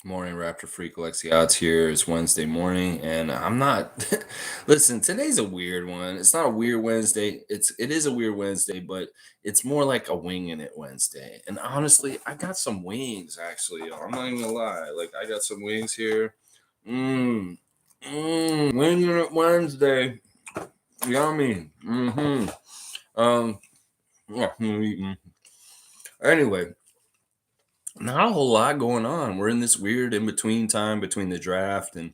Morning, Raptor Freak. Alexi Odds here. It's Wednesday morning, and I'm not. Listen, today's a weird one. It's not a weird Wednesday. It is a weird Wednesday, but it's more like a winging it Wednesday. And honestly, I got some wings actually. Y'all. I'm not even gonna lie. Like I got some wings here. Winging it Wednesday. Yummy. Um. Yeah. Anyway, not a whole lot going on. We're in this weird in between time between the draft and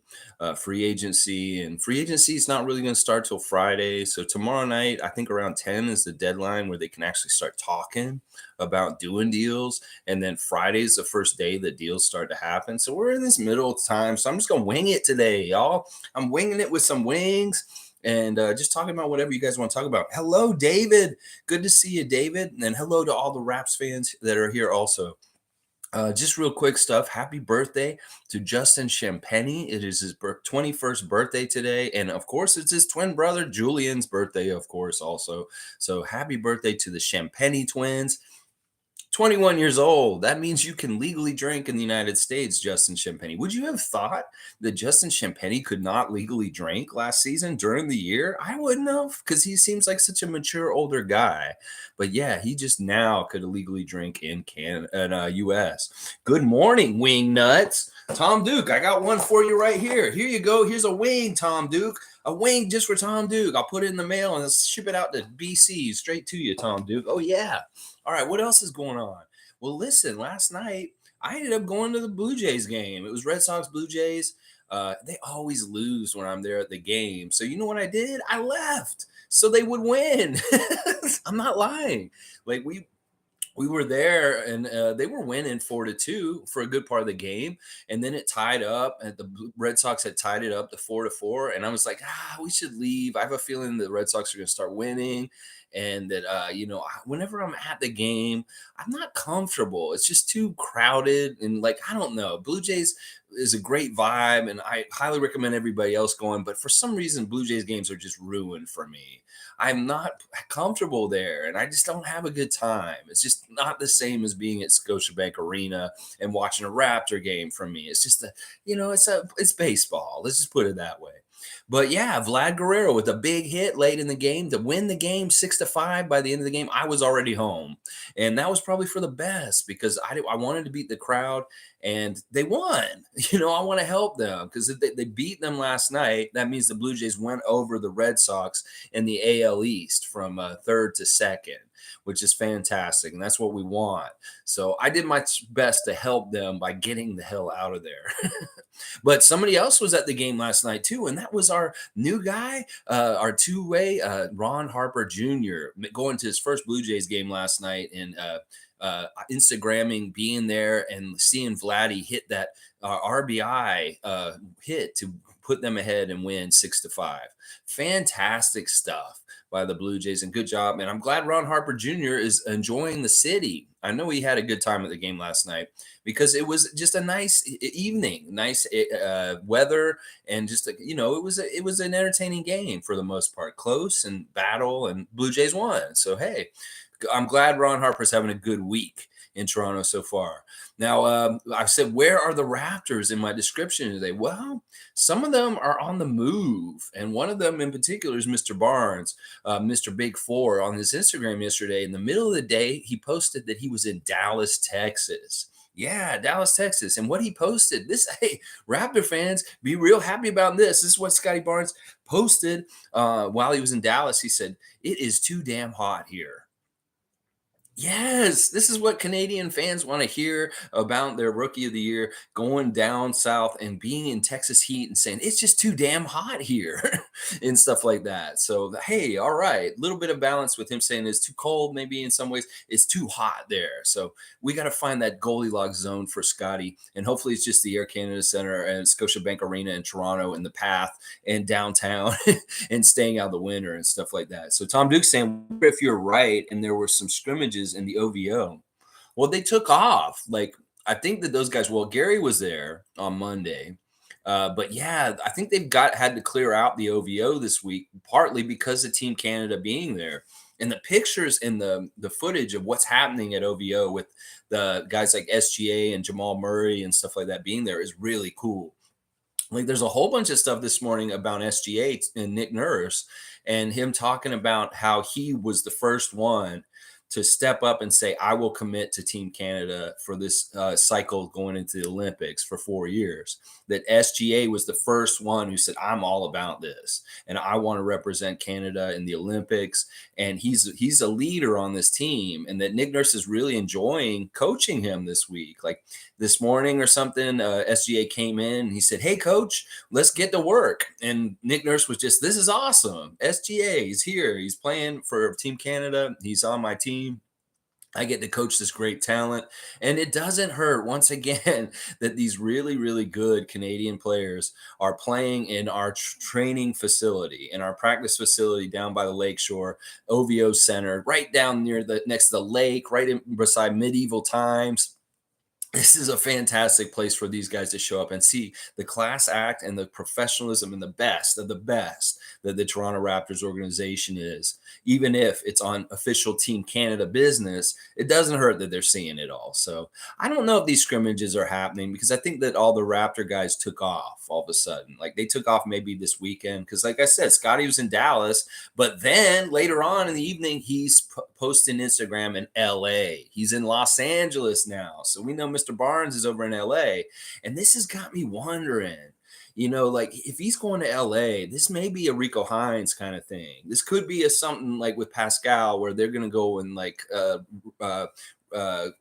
free agency. And free agency is not really going to start till Friday. So tomorrow night, I think around 10 is the deadline where they can actually start talking about doing deals. And then Friday is the first day that deals start to happen. So we're in this middle time. So I'm just going to wing it today, y'all. I'm winging it with some wings. And just talking about whatever you guys want to talk about. Hello, David. Good to see you, David. And hello to all the Raps fans that are here also. Just real quick stuff. Happy birthday to Justin Champagny. It is his 21st birthday today. And of course, it's his twin brother, Julian's birthday, of course, also. So happy birthday to the Champagny twins. 21 years old. That means you can legally drink in the United States, Justin Champagny. Would you have thought that Justin Champagny could not legally drink last season during the year? I wouldn't have, because he seems like such a mature older guy. But yeah, he just now could legally drink in Canada and US. Good morning, wing nuts. Tom Duke, I got one for you right here. Here you go. Here's a wing, Tom Duke. A wing just for Tom Duke. I'll put it in the mail and ship it out to BC straight to you, Tom Duke. Oh, yeah. All right, what else is going on? Well, listen, last night I ended up going to the Blue Jays game. It was Red Sox Blue Jays. They always lose when I'm there at the game. So you know what I did? I left so they would win. I'm not lying. Like we were there and they were winning 4-2 for a good part of the game, and then it tied up and the Red Sox had tied it up to 4-4, and I was like, we should leave. I have a feeling the Red Sox are going to start winning, and that whenever I'm at the game, I'm not comfortable. It's just too crowded, and like, I don't know, Blue Jays is a great vibe, and I highly recommend everybody else going, but for some reason Blue Jays games are just ruined for me. I'm not comfortable there, and I just don't have a good time. It's just not the same as being at Scotiabank Arena and watching a Raptor game for me. It's just it's baseball. Let's just put it that way. But yeah, Vlad Guerrero with a big hit late in the game to win the game 6-5. By the end of the game, I was already home, and that was probably for the best because I wanted to beat the crowd, and they won. I want to help them because if they beat them last night, that means the Blue Jays went over the Red Sox in the AL East from third to second, which is fantastic. And that's what we want. So I did my best to help them by getting the hell out of there. But somebody else was at the game last night too, and that was our new guy, our two-way, Ron Harper Jr., going to his first Blue Jays game last night and Instagramming being there and seeing Vladdy hit that RBI hit to put them ahead and win 6-5. Fantastic stuff by the Blue Jays, and good job. And I'm glad Ron Harper Jr. is enjoying the city. I know he had a good time at the game last night because it was just a nice evening, nice weather, and just it was an entertaining game for the most part, close and battle, and Blue Jays won. So hey, I'm glad Ron Harper's having a good week in Toronto so far. Now, I've said, where are the Raptors in my description today? Well, some of them are on the move, and one of them in particular is Mr. Barnes, Mr. Big Four. On his Instagram yesterday, in the middle of the day, he posted that he was in Dallas, Texas. Yeah, Dallas, Texas. And what he posted, hey, Raptor fans, be real happy about this. This is what Scotty Barnes posted while he was in Dallas. He said, "It is too damn hot here." Yes, this is what Canadian fans want to hear about their rookie of the year going down south and being in Texas heat and saying it's just too damn hot here and stuff like that. So, hey, all right, a little bit of balance with him saying it's too cold, maybe in some ways, it's too hot there. So, we got to find that Goldilocks zone for Scotty. And hopefully, it's just the Air Canada Center and Scotiabank Arena in Toronto and the path and downtown and staying out of the winter and stuff like that. So, Tom Duke's saying, if you're right, and there were some scrimmages in the OVO. Well, they took off. Like, I think that those guys, well, Gary was there on Monday. But yeah, I think they've had to clear out the OVO this week, partly because of Team Canada being there. And the pictures and the footage of what's happening at OVO with the guys like SGA and Jamal Murray and stuff like that being there is really cool. Like there's a whole bunch of stuff this morning about SGA and Nick Nurse and him talking about how he was the first one to step up and say, I will commit to Team Canada for this cycle going into the Olympics for 4 years. That SGA was the first one who said, I'm all about this and I want to represent Canada in the Olympics. And he's a leader on this team. And that Nick Nurse is really enjoying coaching him this week. Like this morning or something, SGA came in and he said, hey, coach, let's get to work. And Nick Nurse was just, this is awesome. SGA, he's here. He's playing for Team Canada. He's on my team. I get to coach this great talent. And it doesn't hurt, once again, that these really, really good Canadian players are playing in our training facility, in our practice facility down by the lakeshore, OVO Center, right down near next to the lake, right beside medieval times. This is a fantastic place for these guys to show up and see the class act and the professionalism and the best of the best that the Toronto Raptors organization is. Even if it's on official Team Canada business, it doesn't hurt that they're seeing it all. So I don't know if these scrimmages are happening because I think that all the Raptor guys took off all of a sudden. Like they took off maybe this weekend because, like I said, Scotty was in Dallas, but then later on in the evening, he's posting Instagram in LA. He's in Los Angeles now. So we know Mr. Barnes is over in LA. And this has got me wondering, like if he's going to LA, this may be a Rico Hines kind of thing. This could be a something like with Pascal where they're going to go and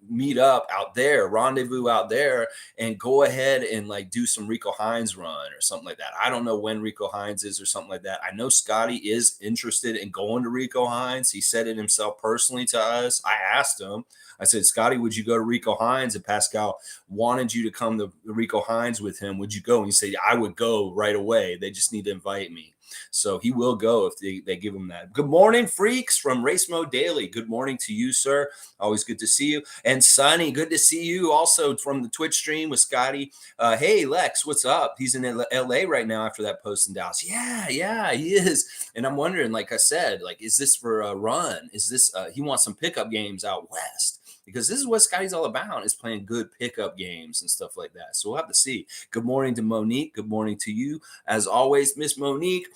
meet up out there, rendezvous out there, and go ahead and like do some Rico Hines run or something like that. I don't know when Rico Hines is or something like that. I know Scotty is interested in going to Rico Hines. He said it himself personally to us. I asked him, I said, Scotty, would you go to Rico Hines? And Pascal wanted you to come to Rico Hines with him. Would you go? And he said, I would go right away. They just need to invite me. So he will go if they give him that. Good morning, freaks from Race Mode Daily. Good morning to you, sir. Always good to see you. And Sonny, good to see you also from the Twitch stream with Scotty. Hey, Lex, what's up? He's in LA right now after that post in Dallas. Yeah, he is. And I'm wondering, like I said, like, is this for a run? Is this, he wants some pickup games out west? Because this is what Scotty's all about, is playing good pickup games and stuff like that. So we'll have to see. Good morning to Monique. Good morning to you. As always, Miss Monique,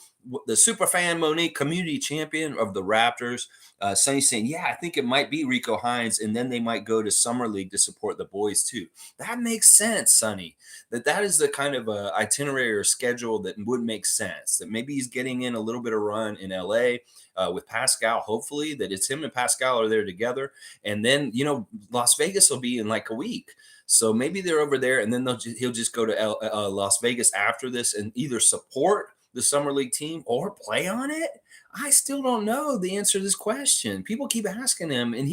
the super fan Monique, community champion of the Raptors. Sonny saying, yeah, I think it might be Rico Hines, and then they might go to Summer League to support the boys too. That makes sense, Sonny. That is the kind of itinerary or schedule that would make sense. That maybe he's getting in a little bit of run in LA with Pascal. Hopefully that it's him and Pascal are there together. And then, Las Vegas will be in like a week. So maybe they're over there, and then he'll just go to Las Vegas after this and either support the Summer League team or play on it. I still don't know the answer to this question. People keep asking him, and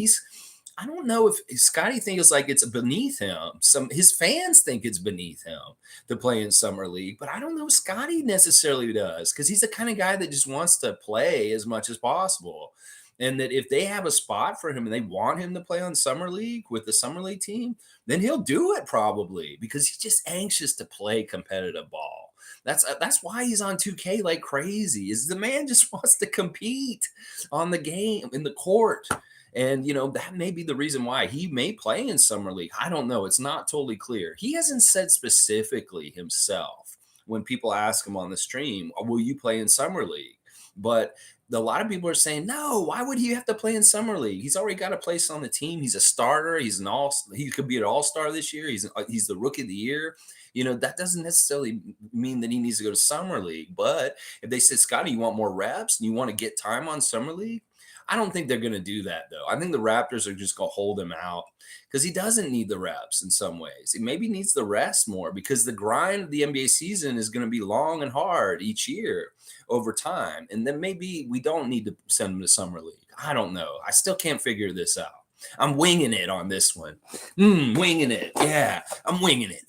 I don't know if Scotty thinks like it's beneath him. His fans think it's beneath him to play in Summer League, but I don't know if Scotty necessarily does, because he's the kind of guy that just wants to play as much as possible. And that if they have a spot for him and they want him to play on Summer League with the Summer League team, then he'll do it probably, because he's just anxious to play competitive ball. That's why he's on 2K like crazy. Is the man just wants to compete on the game, in the court. And, that may be the reason why he may play in Summer League. I don't know. It's not totally clear. He hasn't said specifically himself when people ask him on the stream, will you play in Summer League? But a lot of people are saying, no, why would he have to play in Summer League? He's already got a place on the team. He's a starter. He could be an all-star this year. He's the rookie of the year. That doesn't necessarily mean that he needs to go to Summer League. But if they said, Scotty, you want more reps and you want to get time on Summer League, I don't think they're going to do that, though. I think the Raptors are just going to hold him out because he doesn't need the reps in some ways. He maybe needs the rest more, because the grind of the NBA season is going to be long and hard each year over time. And then maybe we don't need to send him to Summer League. I don't know. I still can't figure this out. I'm winging it on this one. Winging it. Yeah, I'm winging it.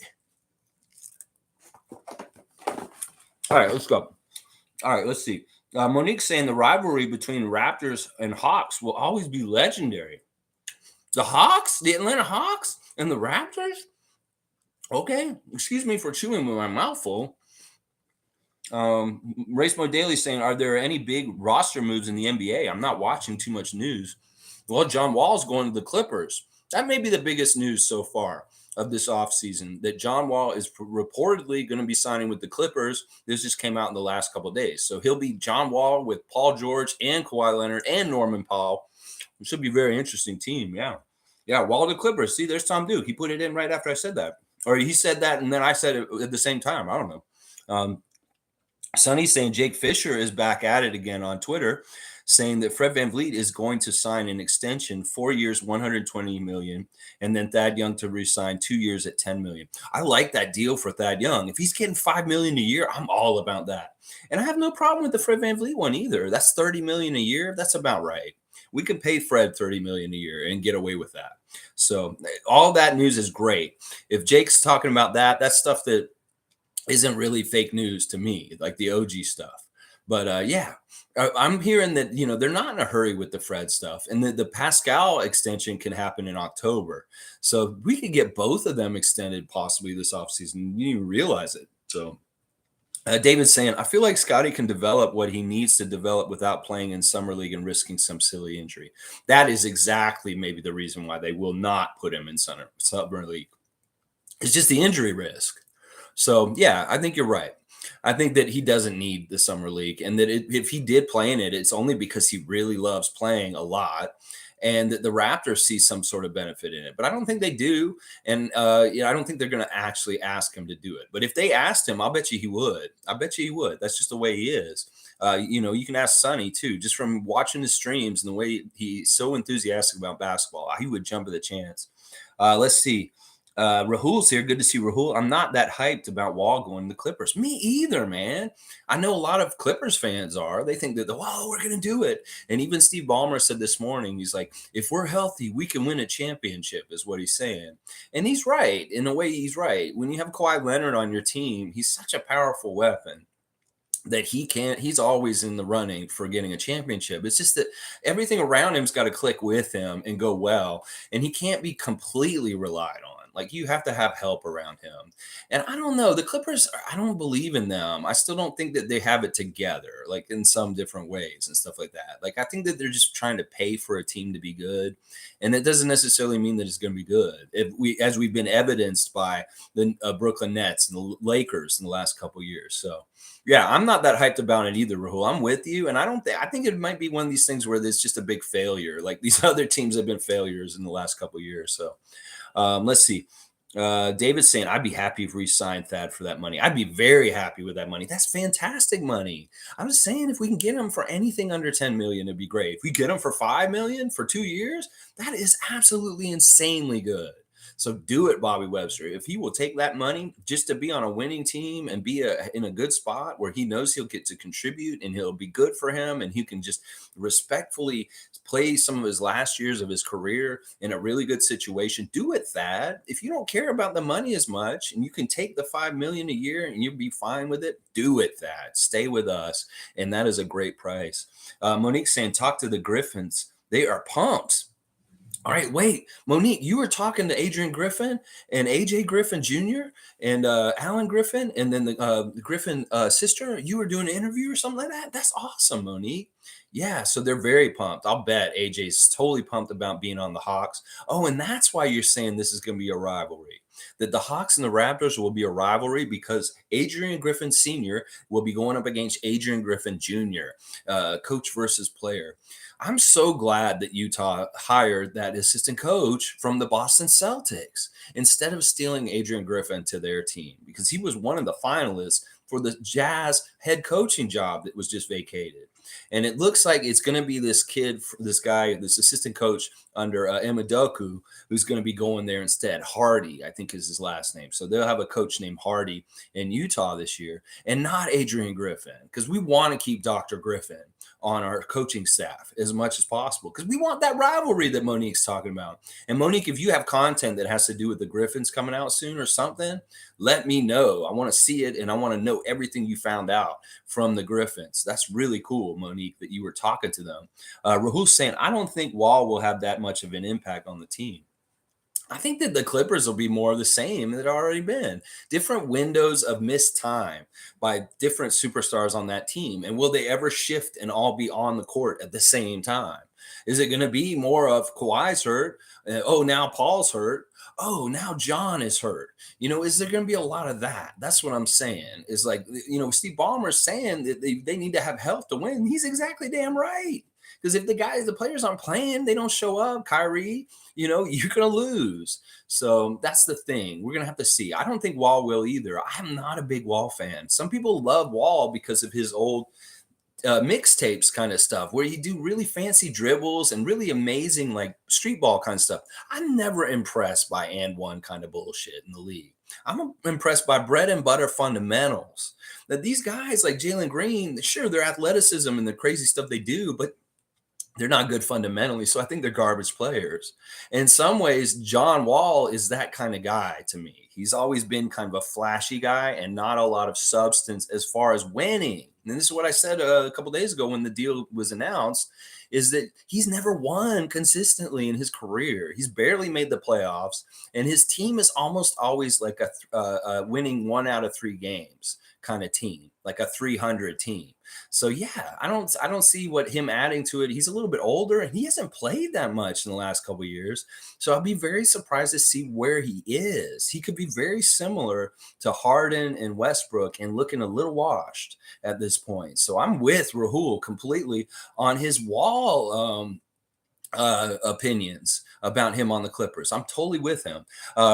All right, let's go. All right, let's see. Monique's saying the rivalry between Raptors and Hawks will always be legendary. The Hawks? The Atlanta Hawks? And the Raptors? Okay, excuse me for chewing with my mouth full. Race Mo Daily saying, are there any big roster moves in the NBA? I'm not watching too much news. Well, John Wall's going to the Clippers. That may be the biggest news so far of this offseason, that John Wall is reportedly going to be signing with the Clippers. This just came out in the last couple of days. So he'll be John Wall with Paul George and Kawhi Leonard and Norman Powell. It should be a very interesting team. Yeah. Yeah. Wall to Clippers. See, there's Tom Duke. He put it in right after I said that. Or he said that and then I said it at the same time. I don't know. Sonny's saying Jake Fisher is back at it again on Twitter, saying that Fred VanVleet is going to sign an extension, 4 years, 120 million, and then Thad Young to resign 2 years at 10 million. I like that deal for Thad Young. If he's getting 5 million a year, I'm all about that. And I have no problem with the Fred VanVleet one either. That's 30 million a year. That's about right. We could pay Fred 30 million a year and get away with that. So all that news is great. If Jake's talking about that, that's stuff that isn't really fake news to me, like the OG stuff. But yeah, I'm hearing that they're not in a hurry with the Fred stuff, and the Pascal extension can happen in October, so we could get both of them extended possibly this offseason. You didn't even realize it. So David's saying, I feel like Scotty can develop what he needs to develop without playing in summer league and risking some silly injury. That is exactly maybe the reason why they will not put him in summer league. It's just the injury risk. So, yeah, I think you're right. I think that he doesn't need the summer league, and that if he did play in it, it's only because he really loves playing a lot, and that the Raptors see some sort of benefit in it. But I don't think they do, and I don't think they're going to actually ask him to do it. But if they asked him, I'll bet you he would. I bet you he would. That's just the way he is. You can ask Sonny too, just from watching his streams and the way he's so enthusiastic about basketball. He would jump at the chance. Let's see. Rahul's here. Good to see Rahul. I'm not that hyped about Wall going to the Clippers. Me either, man. I know a lot of Clippers fans are. They think that, we're going to do it. And even Steve Ballmer said this morning, he's like, if we're healthy, we can win a championship, is what he's saying. And he's right. In a way, he's right. When you have Kawhi Leonard on your team, he's such a powerful weapon that he's always in the running for getting a championship. It's just that everything around him's got to click with him and go well. And he can't be completely relied on. Like, you have to have help around him. And I don't know, the Clippers, I don't believe in them. I still don't think that they have it together, like in some different ways and stuff like that. Like, I think that they're just trying to pay for a team to be good. And it doesn't necessarily mean that it's going to be good. As we've been evidenced by the Brooklyn Nets and the Lakers in the last couple of years. So, yeah, I'm not that hyped about it either, Rahul. I'm with you. And I think it might be one of these things where there's just a big failure. Like, these other teams have been failures in the last couple of years. So, let's see. David's saying, I'd be happy if we signed Thad for that money. I'd be very happy with that money. That's fantastic money. I'm just saying, if we can get him for anything under 10 million, it'd be great. If we get him for 5 million for 2 years, that is absolutely insanely good. So do it, Bobby Webster. If he will take that money just to be on a winning team and be in a good spot where he knows he'll get to contribute and he'll be good for him and he can just respectfully play some of his last years of his career in a really good situation, do it, Thad. If you don't care about the money as much and you can take the 5 million a year and you'll be fine with it, do it, Thad. Stay with us. And that is a great price. Monique saying, talk to the Griffins. They are pumped. All right, wait, Monique, you were talking to Adrian Griffin and AJ Griffin Jr. and Alan Griffin and then the Griffin sister. You were doing an interview or something like that. That's awesome, Monique. Yeah, so they're very pumped. I'll bet AJ's totally pumped about being on the Hawks. Oh, and that's why you're saying this is going to be a rivalry. That the Hawks and the Raptors will be a rivalry because Adrian Griffin Sr. will be going up against Adrian Griffin Jr., coach versus player. I'm so glad that Utah hired that assistant coach from the Boston Celtics instead of stealing Adrian Griffin to their team, because he was one of the finalists for the Jazz head coaching job that was just vacated. And it looks like it's going to be this kid, this guy, this assistant coach under Emadoku, who's going to be going there instead. Hardy, I think, is his last name. So they'll have a coach named Hardy in Utah this year, and not Adrian Griffin, because we want to keep Dr. Griffin on our coaching staff as much as possible, because we want that rivalry that Monique's talking about. And Monique, if you have content that has to do with the Griffins coming out soon or something, let me know. I want to see it, and I want to know everything you found out from the Griffins. That's really cool, Monique, that you were talking to them. Rahul's saying, I don't think Wall will have that much of an impact on the team. I think that the Clippers will be more of the same that already been. Different windows of missed time by different superstars on that team. And will they ever shift and all be on the court at the same time? Is it going to be more of Kawhi's hurt? Oh, now Paul's hurt. Oh, now John is hurt. Is there going to be a lot of that? That's what I'm saying. Is like, Steve Ballmer's saying that they need to have health to win. He's exactly damn right. Because if the players aren't playing, they don't show up, Kyrie, you're going to lose. So that's the thing. We're going to have to see. I don't think Wall will either. I'm not a big Wall fan. Some people love Wall because of his old mixtapes kind of stuff where you do really fancy dribbles and really amazing like street ball kind of stuff. I'm never impressed by and one kind of bullshit in the league. I'm impressed by bread and butter fundamentals. That these guys like Jalen Green, sure, their athleticism and the crazy stuff they do, but they're not good fundamentally. So I think they're garbage players. In some ways, John Wall is that kind of guy to me. He's always been kind of a flashy guy and not a lot of substance as far as winning. And this is what I said a couple days ago when the deal was announced, is that he's never won consistently in his career. He's barely made the playoffs, and his team is almost always like a winning 1 out of 3 games kind of team, like a 300 team. So yeah, I don't see what him adding to it. He's a little bit older and he hasn't played that much in the last couple of years. So I'll be very surprised to see where he is. He could be very similar to Harden and Westbrook and looking a little washed at this point. So I'm with Rahul completely on his Wall opinions about him on the Clippers. I'm totally with him.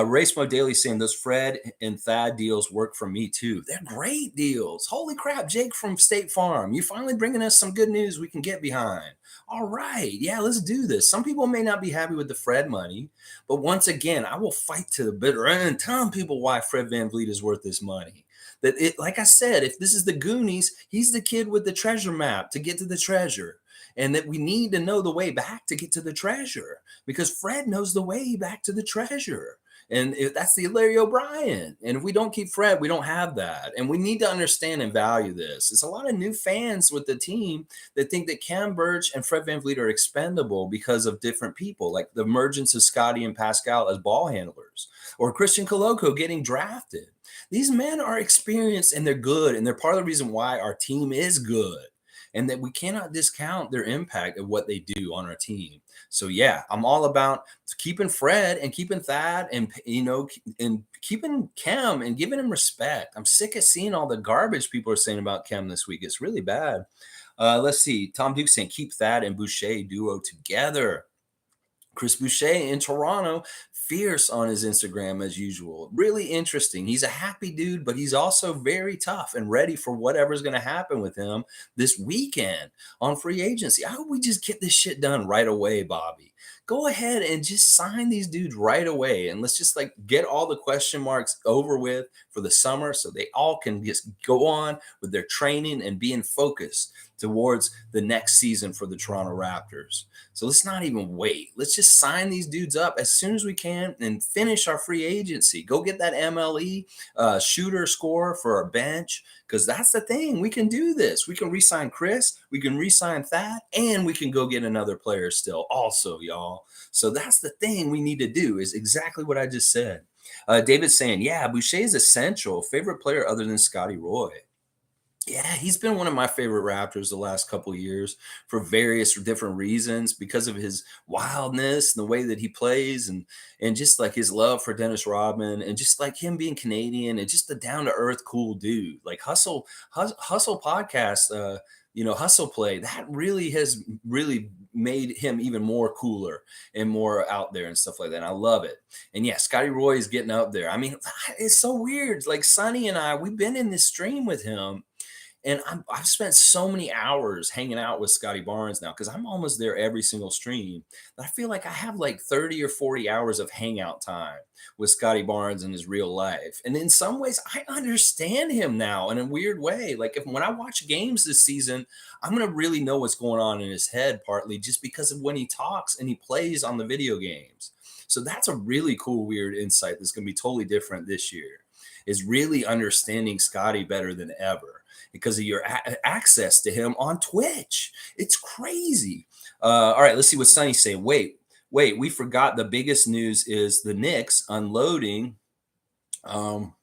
Race Mo Daily saying those Fred and Thad deals work for me too. They're great deals. Holy crap, Jake from State Farm. You finally bringing us some good news we can get behind. All right. Yeah, let's do this. Some people may not be happy with the Fred money, but once again, I will fight to the bitter end, telling people why Fred VanVleet is worth this money. That it, like I said, if this is the Goonies, he's the kid with the treasure map to get to the treasure. And that we need to know the way back to get to the treasure because Fred knows the way back to the treasure. And that's the Larry O'Brien. And if we don't keep Fred, we don't have that. And we need to understand and value this. It's a lot of new fans with the team that think that Cam Birch and Fred VanVleet are expendable because of different people, like the emergence of Scotty and Pascal as ball handlers, or Christian Coloco getting drafted. These men are experienced and they're good. And they're part of the reason why our team is good. And that we cannot discount their impact of what they do on our team. So yeah, I'm all about keeping Fred and keeping Thad and and keeping Cam and giving him respect. I'm sick of seeing all the garbage people are saying about Cam this week. It's really bad. Let's see. Tom Duke saying keep Thad and Boucher duo together. Chris Boucher in Toronto, fierce on his Instagram as usual. Really interesting. He's a happy dude, but he's also very tough and ready for whatever's going to happen with him this weekend on free agency. I hope we just get this shit done right away, Bobby. Go ahead and just sign these dudes right away. And let's just like get all the question marks over with for the summer so they all can just go on with their training and being focused towards the next season for the Toronto Raptors. So let's not even wait. Let's just sign these dudes up as soon as we can and finish our free agency. Go get that MLE shooter score for our bench because that's the thing. We can do this. We can re-sign Chris. We can re-sign Thad, and we can go get another player still also, y'all. So that's the thing we need to do is exactly what I just said. David's saying, yeah, Boucher is essential. Favorite player other than Scotty Roy. Yeah, he's been one of my favorite Raptors the last couple of years for various different reasons because of his wildness and the way that he plays and just like his love for Dennis Rodman and just like him being Canadian and just the down to earth cool dude. Like Hustle podcast, Hustle Play, that really has really made him even more cooler and more out there and stuff like that. And I love it. And yeah, Scotty Roy is getting up there. I mean, it's so weird. Like Sonny and I, we've been in this stream with him. And I've spent so many hours hanging out with Scotty Barnes now because I'm almost there every single stream. But I feel like I have like 30 or 40 hours of hangout time with Scotty Barnes in his real life. And in some ways, I understand him now in a weird way. Like when I watch games this season, I'm going to really know what's going on in his head, partly just because of when he talks and he plays on the video games. So that's a really cool, weird insight that's going to be totally different this year, is really understanding Scotty better than ever because of your access to him on Twitch. It's crazy. All right, let's see what Sonny's saying. Wait, Wait, we forgot the biggest news is the Knicks unloading. Um,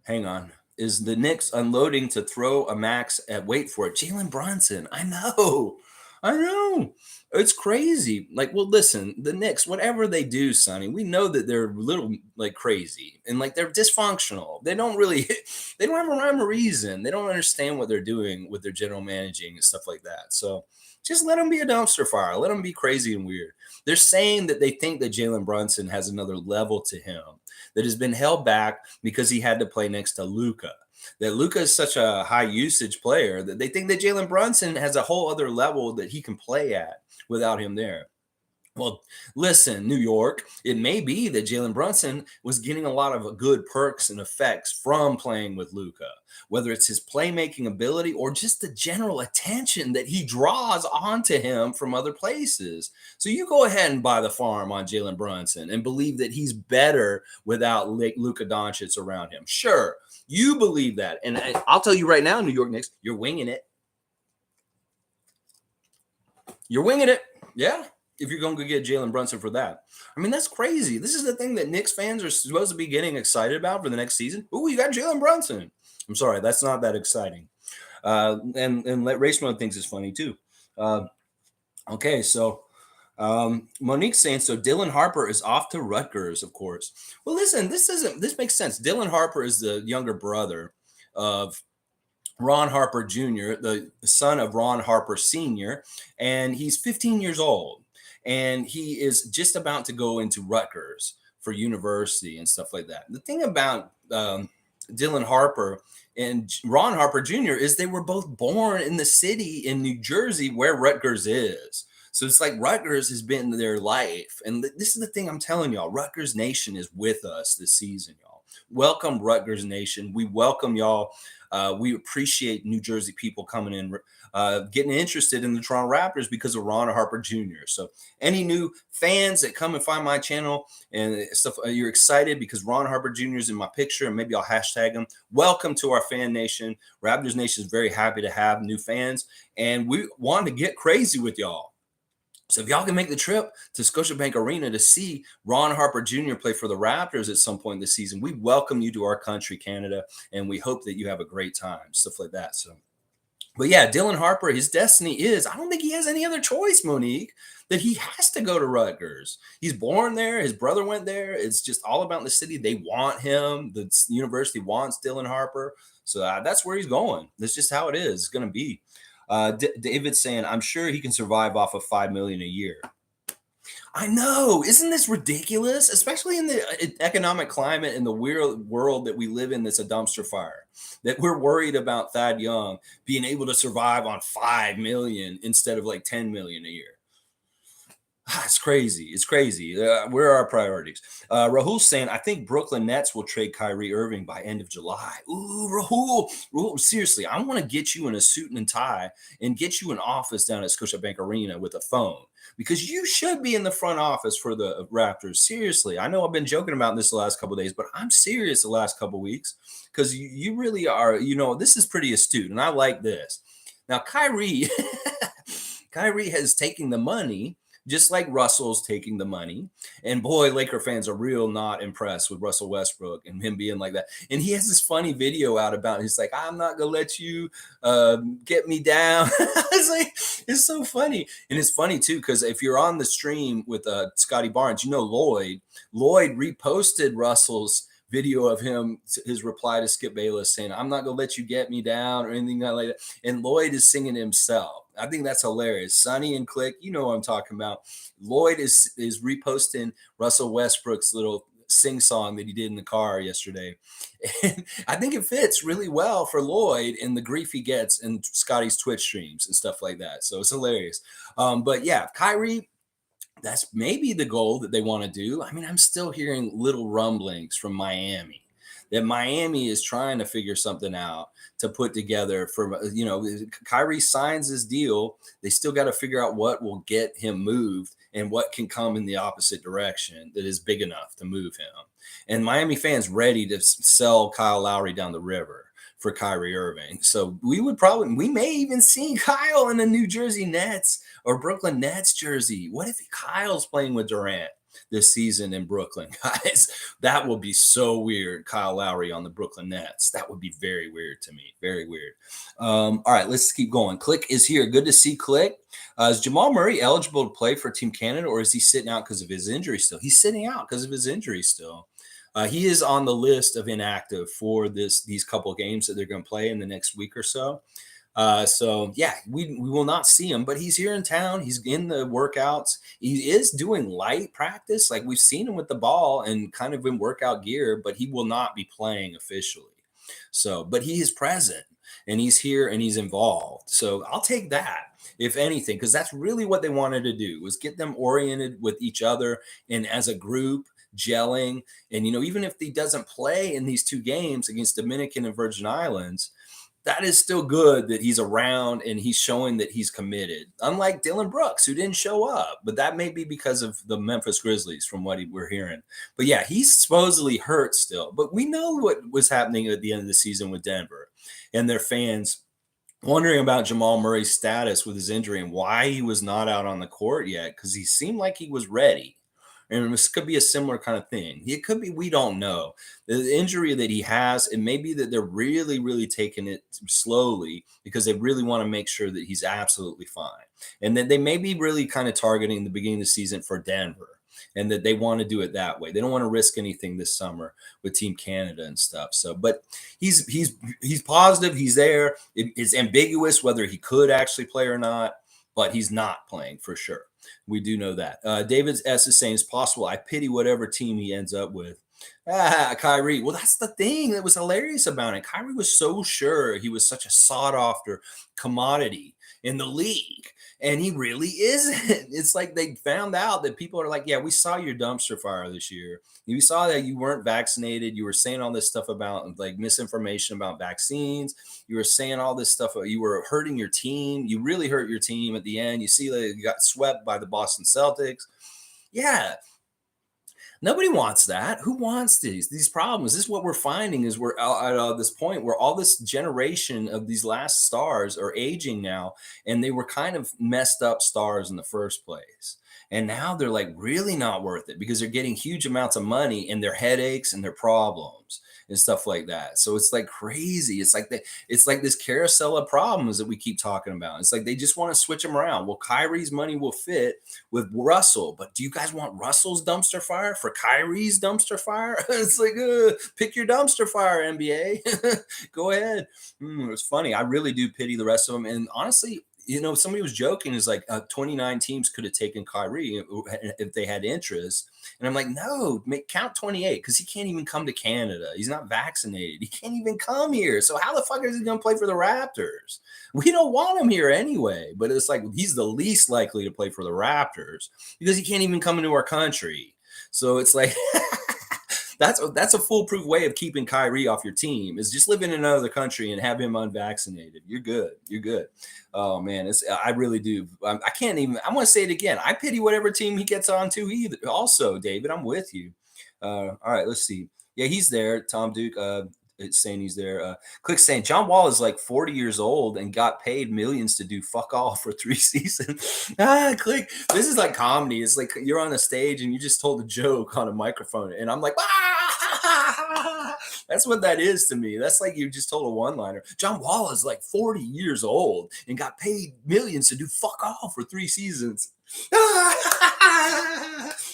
Hang on. Is the Knicks unloading to throw a max at, wait for it, Jalen Brunson? I know. I know. It's crazy. Like, well, listen, the Knicks, whatever they do, Sonny, we know that they're a little like crazy and like they're dysfunctional. They don't really, they don't have a rhyme or reason. They don't understand what they're doing with their general managing and stuff like that. So just let them be a dumpster fire. Let them be crazy and weird. They're saying that they think that Jalen Brunson has another level to him that has been held back because he had to play next to Luca. That Luca is such a high usage player that they think that Jalen Brunson has a whole other level that he can play at without him there. Well, listen, New York, it may be that Jalen Brunson was getting a lot of good perks and effects from playing with Luca, whether it's his playmaking ability or just the general attention that he draws onto him from other places. So you go ahead and buy the farm on Jalen Brunson and believe that he's better without Luka Doncic around him. Sure, you believe that. And I'll tell you right now, New York Knicks, you're winging it. You're winging it. Yeah. If you're going to get Jalen Brunson for that. I mean, that's crazy. This is the thing that Knicks fans are supposed to be getting excited about for the next season. Ooh, you got Jalen Brunson. I'm sorry, that's not that exciting. And Race Mode thinks it's funny too. Okay, so Monique's saying, so Dylan Harper is off to Rutgers, of course. Well, listen, this makes sense. Dylan Harper is the younger brother of Ron Harper Jr., the son of Ron Harper Sr., and he's 15 years old. And he is just about to go into Rutgers for university and stuff like that. The thing about Dylan Harper and Ron Harper Jr. is they were both born in the city in New Jersey where Rutgers is. So it's like Rutgers has been their life. And this is the thing I'm telling y'all. Rutgers Nation is with us this season, y'all. Welcome, Rutgers Nation. We welcome y'all. We appreciate New Jersey people coming in, getting interested in the Toronto Raptors because of Ron Harper Jr. So any new fans that come and find my channel and stuff, you're excited because Ron Harper Jr. is in my picture and maybe I'll hashtag him. Welcome to our fan nation. Raptors Nation is very happy to have new fans and we want to get crazy with y'all. So if y'all can make the trip to Scotiabank Arena to see Ron Harper Jr. play for the Raptors at some point this season, we welcome you to our country, Canada, and we hope that you have a great time, stuff like that. So, but yeah, Dylan Harper, his destiny is, I don't think he has any other choice, Monique, that he has to go to Rutgers. He's born there. His brother went there. It's just all about the city. They want him. The university wants Dylan Harper. So that's where he's going. That's just how it is. It's going to be. David's saying, I'm sure he can survive off of $5 million a year. I know. Isn't this ridiculous? Especially in the economic climate and the weird world that we live in that's a dumpster fire. That we're worried about Thad Young being able to survive on $5 million instead of like $10 million a year. It's crazy. It's crazy. Where are our priorities? Rahul's saying, I think Brooklyn Nets will trade Kyrie Irving by end of July. Ooh, Rahul, seriously, I want to get you in a suit and tie and get you an office down at Scotiabank Arena with a phone because you should be in the front office for the Raptors. Seriously, I know I've been joking about this the last couple of days, but I'm serious the last couple of weeks because you really are, this is pretty astute, and I like this. Now, Kyrie has taken the money just like Russell's taking the money. And boy, Laker fans are real not impressed with Russell Westbrook and him being like that. And he has this funny video out about it. He's like, I'm not going to let you get me down. It's like, it's so funny. And it's funny, too, because if you're on the stream with Scotty Barnes, Lloyd reposted Russell's video of him, his reply to Skip Bayless saying, I'm not going to let you get me down or anything like that. And Lloyd is singing himself. I think that's hilarious. Sonny and Click, you know what I'm talking about. Lloyd is reposting Russell Westbrook's little sing song that he did in the car yesterday. And I think it fits really well for Lloyd and the grief he gets in Scotty's Twitch streams and stuff like that. So it's hilarious. But yeah, Kyrie, that's maybe the goal that they want to do. I mean, I'm still hearing little rumblings from Miami that Miami is trying to figure something out to put together for, Kyrie signs his deal. They still got to figure out what will get him moved and what can come in the opposite direction that is big enough to move him. And Miami fans ready to sell Kyle Lowry down the river for Kyrie Irving. So we may even see Kyle in a New Jersey Nets or Brooklyn Nets jersey. What if Kyle's playing with Durant this season in Brooklyn, guys? That would be so weird. Kyle Lowry on the Brooklyn Nets. That would be very weird to me. Very weird. All right, let's keep going. Click is here. Good to see Click. Is Jamal Murray eligible to play for Team Canada, or is he sitting out because of his injury still? He's sitting out because of his injury still. He is on the list of inactive for these couple of games that they're going to play in the next week or so. So yeah, we will not see him, but he's here in town. He's in the workouts. He is doing light practice. Like we've seen him with the ball and kind of in workout gear, but he will not be playing officially. So, but he is present and he's here and he's involved. So I'll take that if anything, because that's really what they wanted to do was get them oriented with each other and as a group gelling. And, even if he doesn't play in these two games against Dominican and Virgin Islands, that is still good that he's around and he's showing that he's committed. Unlike Dylan Brooks, who didn't show up, but that may be because of the Memphis Grizzlies from what we're hearing. But yeah, he's supposedly hurt still. But we know what was happening at the end of the season with Denver and their fans wondering about Jamal Murray's status with his injury and why he was not out on the court yet, because he seemed like he was ready. And this could be a similar kind of thing. It could be, we don't know. The injury that he has, it may be that they're really, really taking it slowly because they really want to make sure that he's absolutely fine. And that they may be really kind of targeting the beginning of the season for Denver and that they want to do it that way. They don't want to risk anything this summer with Team Canada and stuff. So, but he's positive. He's there. It's ambiguous whether he could actually play or not, but he's not playing for sure. We do know that. David S. is saying it's possible. I pity whatever team he ends up with. Kyrie. Well, that's the thing that was hilarious about it. Kyrie was so sure he was such a sought-after commodity in the league, and he really isn't. It's like they found out that people are like, yeah, we saw your dumpster fire this year. We saw that you weren't vaccinated. You were saying all this stuff about like misinformation about vaccines. You were saying all this stuff. You were hurting your team. You really hurt your team at the end. You see that you got swept by the Boston Celtics. Yeah. Nobody wants that. Who wants these problems? This is what we're finding is we're at this point where all this generation of these last stars are aging now, and they were kind of messed up stars in the first place. And now they're like really not worth it because they're getting huge amounts of money and their headaches and their problems and stuff like that. So it's like crazy. It's like this carousel of problems that we keep talking about. It's like they just want to switch them around. Well, Kyrie's money will fit with Russell, but do you guys want Russell's dumpster fire for Kyrie's dumpster fire? It's like pick your dumpster fire, NBA. Go ahead. It's funny. I really do pity the rest of them. And honestly, somebody was joking is like 29 teams could have taken Kyrie if they had interest. And I'm like, no, count 28 because he can't even come to Canada. He's not vaccinated. He can't even come here. So how the fuck is he going to play for the Raptors? We don't want him here anyway. But it's like he's the least likely to play for the Raptors because he can't even come into our country. So it's like that's a foolproof way of keeping Kyrie off your team is just live in another country and have him unvaccinated. You're good. You're good. Oh man, I really do. I can't even. I want to say it again. I pity whatever team he gets on to. Either. Also, David, I'm with you. All right, let's see. Yeah, he's there. Tom Duke. It's saying he's there. Click saying John Wall is like 40 years old and got paid millions to do fuck all for 3 seasons. Click. This is like comedy. It's like you're on a stage and you just told a joke on a microphone, and I'm like, that's what that is to me. That's like you just told a one-liner. John Wall is like 40 years old and got paid millions to do fuck all for 3 seasons.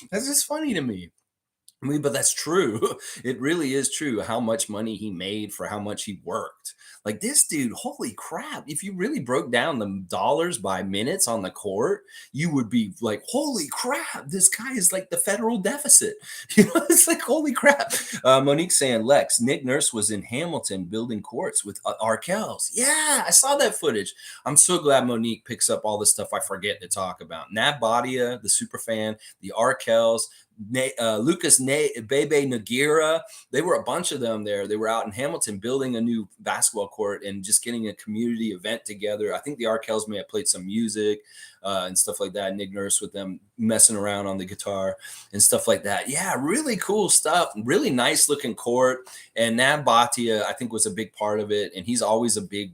That's just funny to me. I mean, but that's true. It really is true how much money he made for how much he worked. Like this dude, holy crap. If you really broke down the dollars by minutes on the court, you would be like, holy crap, this guy is like the federal deficit. It's like, holy crap. Monique saying, Lex, Nick Nurse was in Hamilton building courts with Arkells. Yeah, I saw that footage. I'm so glad Monique picks up all the stuff I forget to talk about. Nat Badia, the super fan, the Arkells, Bebe Nagira. They were a bunch of them there. They were out in Hamilton building a new basketball court and just getting a community event together. I think the Arkells may have played some music and stuff like that. Nick Nurse with them messing around on the guitar and stuff like that. Yeah, really cool stuff. Really nice looking court. And Nab Bhatia, I think, was a big part of it. And he's always a big,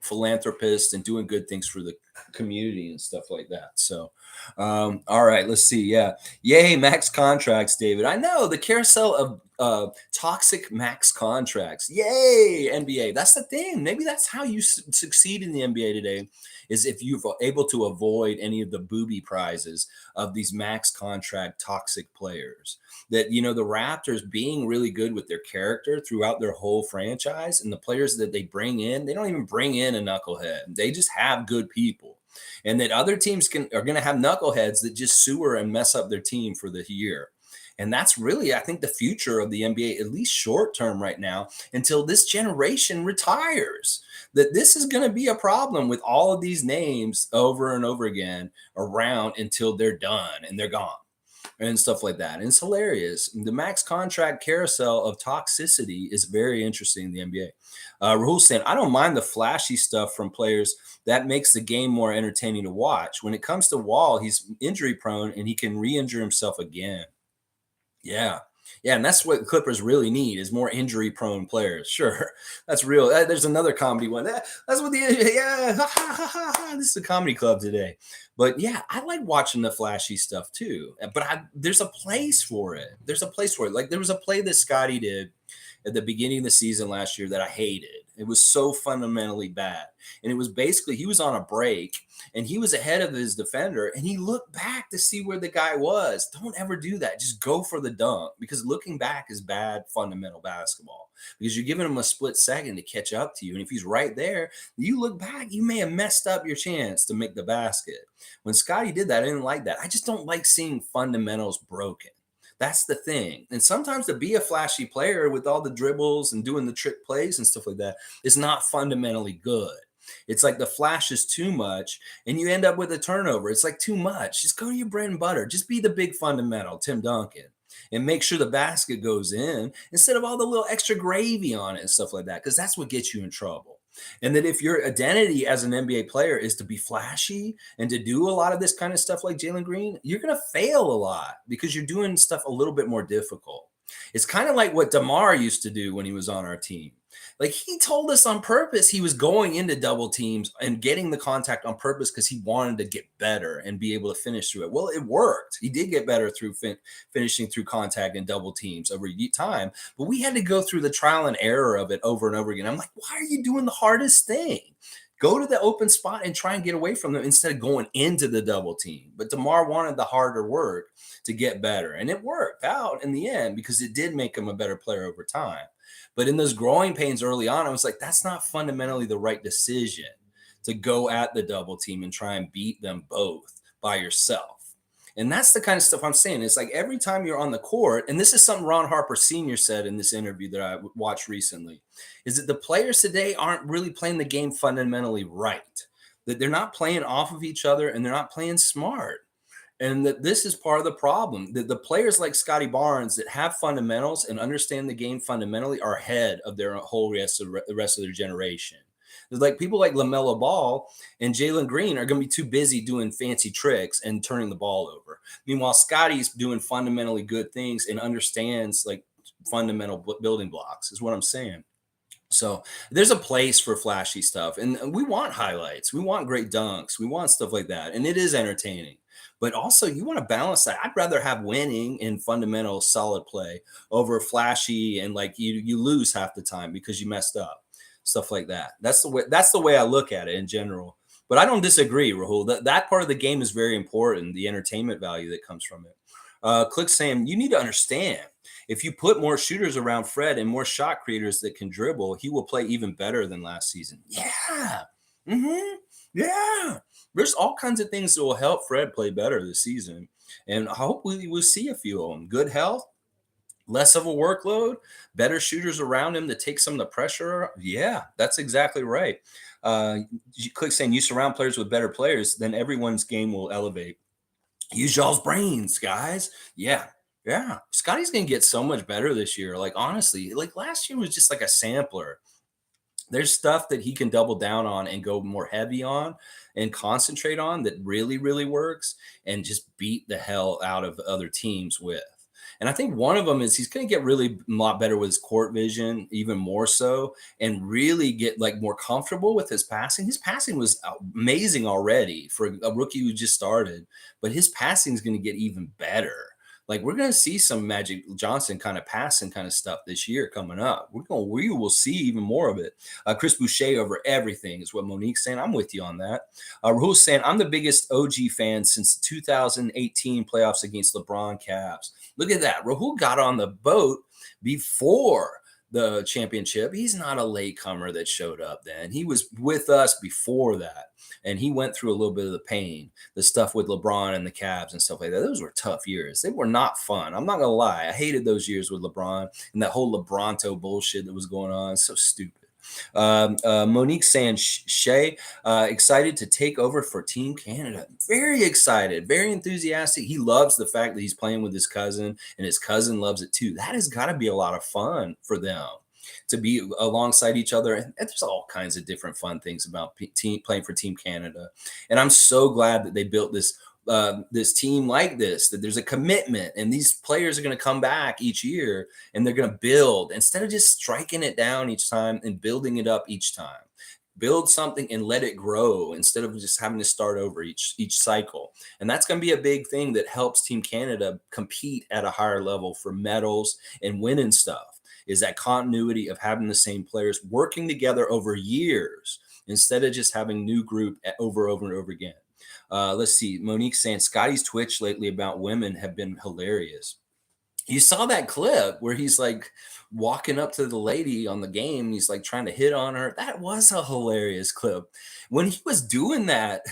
philanthropist and doing good things for the community and stuff like that. So, all right, let's see. Yeah. Yay, max contracts, David. I know the carousel of toxic max contracts. Yay, NBA. That's the thing. Maybe that's how you succeed in the NBA today, is if you're able to avoid any of the booby prizes of these max contract toxic players. That, the Raptors being really good with their character throughout their whole franchise, and the players that they bring in, they don't even bring in a knucklehead. They just have good people. And that other teams are going to have knuckleheads that just sewer and mess up their team for the year. And that's really, I think, the future of the NBA, at least short term right now, until this generation retires. That this is going to be a problem with all of these names over and over again around until they're done and they're gone and stuff like that. And it's hilarious. The max contract carousel of toxicity is very interesting in the NBA. Rahul saying, I don't mind the flashy stuff from players. That makes the game more entertaining to watch. When it comes to Wall, he's injury prone and he can re-injure himself again. Yeah. Yeah, and that's what Clippers really need, is more injury-prone players. Sure, that's real. There's another comedy one. That's what this is a comedy club today. But yeah, I like watching the flashy stuff too. But there's a place for it. There's a place for it. Like there was a play that Scotty did at the beginning of the season last year that I hated. It was so fundamentally bad. And it was basically, he was on a break and he was ahead of his defender and he looked back to see where the guy was. Don't ever do that. Just go for the dunk, because looking back is bad fundamental basketball, because you're giving him a split second to catch up to you. And if he's right there, you look back, you may have messed up your chance to make the basket. When Scotty did that, I didn't like that. I just don't like seeing fundamentals broken. That's the thing. And sometimes to be a flashy player with all the dribbles and doing the trick plays and stuff like that is not fundamentally good. It's like the flash is too much and you end up with a turnover. It's like too much. Just go to your bread and butter. Just be the big fundamental, Tim Duncan, and make sure the basket goes in instead of all the little extra gravy on it and stuff like that, because that's what gets you in trouble. And that if your identity as an NBA player is to be flashy and to do a lot of this kind of stuff like Jalen Green, you're going to fail a lot because you're doing stuff a little bit more difficult. It's kind of like what DeMar used to do when he was on our team. Like, he told us on purpose he was going into double teams and getting the contact on purpose because he wanted to get better and be able to finish through it. Well, it worked. He did get better through finishing through contact and double teams over time. But we had to go through the trial and error of it over and over again. I'm like, why are you doing the hardest thing? Go to the open spot and try and get away from them instead of going into the double team. But DeMar wanted the harder work to get better. And it worked out in the end because it did make him a better player over time. But in those growing pains early on, I was like, that's not fundamentally the right decision, to go at the double team and try and beat them both by yourself. And that's the kind of stuff I'm saying. It's like every time you're on the court, and this is something Ron Harper Sr. said in this interview that I watched recently, is that the players today aren't really playing the game fundamentally right, that they're not playing off of each other and they're not playing smart. And that this is part of the problem, that the players like Scotty Barnes that have fundamentals and understand the game fundamentally are ahead of their whole the rest of their generation. There's like people like LaMelo Ball and Jalen Green are going to be too busy doing fancy tricks and turning the ball over. Meanwhile, Scotty's doing fundamentally good things and understands like fundamental building blocks is what I'm saying. So there's a place for flashy stuff, and we want highlights. We want great dunks. We want stuff like that. And it is entertaining. But also, you want to balance that. I'd rather have winning and fundamental solid play over flashy and like you lose half the time because you messed up, stuff like that. That's the way I look at it in general. But I don't disagree, Rahul. That part of the game is very important, the entertainment value that comes from it. Click saying, you need to understand, if you put more shooters around Fred and more shot creators that can dribble, he will play even better than last season. Yeah. Mm-hmm. Yeah. There's all kinds of things that will help Fred play better this season. And hopefully we'll see a few of them. Good health, less of a workload, better shooters around him to take some of the pressure. Yeah, that's exactly right. Click saying, you surround players with better players, then everyone's game will elevate. Use y'all's brains, guys. Yeah. Yeah. Scotty's going to get so much better this year. Like, honestly, like last year was just like a sampler. There's stuff that he can double down on and go more heavy on and concentrate on that really, really works and just beat the hell out of other teams with. And I think one of them is he's going to get really a lot better with his court vision, even more so, and really get like more comfortable with his passing. His passing was amazing already for a rookie who just started, but his passing is going to get even better. Like we're going to see some Magic Johnson kind of passing kind of stuff this year coming up. We will see even more of it. Chris Boucher over everything is what Monique's saying. I'm with you on that. Rahul's saying I'm the biggest OG fan since 2018 playoffs against LeBron Cavs. Look at that. Rahul got on the boat before the championship. He's not a latecomer that showed up then. He was with us before that. And he went through a little bit of the pain, the stuff with LeBron and the Cavs and stuff like that. Those were tough years. They were not fun. I'm not going to lie. I hated those years with LeBron and that whole LeBronto bullshit that was going on. It's so stupid. Monique saying, Shay, excited to take over for Team Canada. Very excited, very enthusiastic. He loves the fact that he's playing with his cousin, and his cousin loves it too. That has got to be a lot of fun for them to be alongside each other. And there's all kinds of different fun things about playing for Team Canada. And I'm so glad that they built this team like this, that there's a commitment and these players are going to come back each year and they're going to build instead of just striking it down each time and building it up each time. Build something and let it grow instead of just having to start over each cycle. And that's going to be a big thing that helps Team Canada compete at a higher level for medals and winning stuff, is that continuity of having the same players working together over years instead of just having new group over and over again. Let's see. Monique saying Scotty's Twitch lately about women have been hilarious. You saw that clip where he's like walking up to the lady on the game. He's like trying to hit on her. That was a hilarious clip. When he was doing that,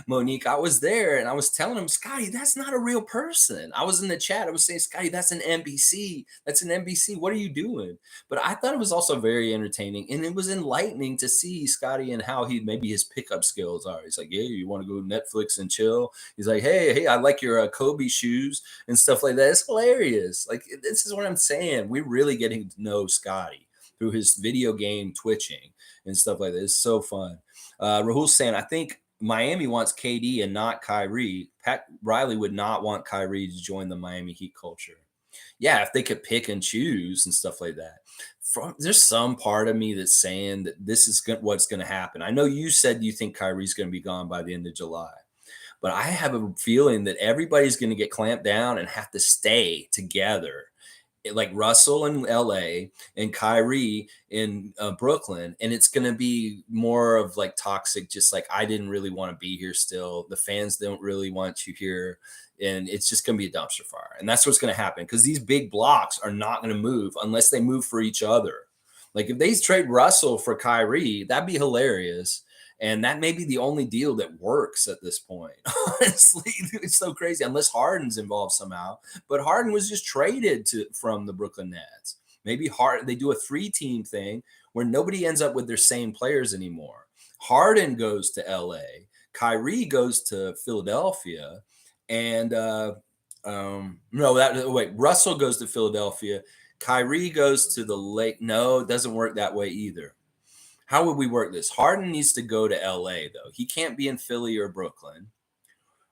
Monique, I was there and I was telling him, Scotty, that's not a real person. I was in the chat. I was saying, Scotty, that's an NBC. That's an NBC. What are you doing? But I thought it was also very entertaining and it was enlightening to see Scotty and how maybe his pickup skills are. He's like, yeah, you want to go Netflix and chill? He's like, hey, I like your Kobe shoes and stuff like that. It's hilarious. Like, this is what I'm saying. We're really getting to know Scotty through his video game twitching and stuff like that. It's so fun. Rahul's saying, I think Miami wants KD and not Kyrie. Pat Riley would not want Kyrie to join the Miami Heat culture. Yeah, if they could pick and choose and stuff like that. There's some part of me that's saying that this is what's going to happen. I know you said you think Kyrie's going to be gone by the end of July. But I have a feeling that everybody's going to get clamped down and have to stay together, like Russell in LA and Kyrie in Brooklyn. And it's going to be more of like toxic, just like, I didn't really want to be here still. The fans don't really want you here. And it's just going to be a dumpster fire. And that's what's going to happen because these big blocks are not going to move unless they move for each other. Like if they trade Russell for Kyrie, that'd be hilarious. And that may be the only deal that works at this point. Honestly, it's so crazy. Unless Harden's involved somehow. But Harden was just traded from the Brooklyn Nets. Maybe they do a 3-team thing where nobody ends up with their same players anymore. Harden goes to LA. Kyrie goes to Philadelphia. And Russell goes to Philadelphia. Kyrie goes to the Lake. No, it doesn't work that way either. How would we work this? Harden needs to go to LA, though. He can't be in Philly or Brooklyn.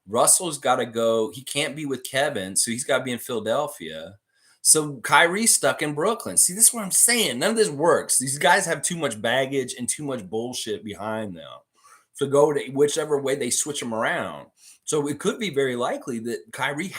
Russell's got to go. He can't be with Kevin, so he's got to be in Philadelphia. So Kyrie's stuck in Brooklyn. See, this is what I'm saying. None of this works. These guys have too much baggage and too much bullshit behind them to go to whichever way they switch them around. So it could be very likely that Kyrie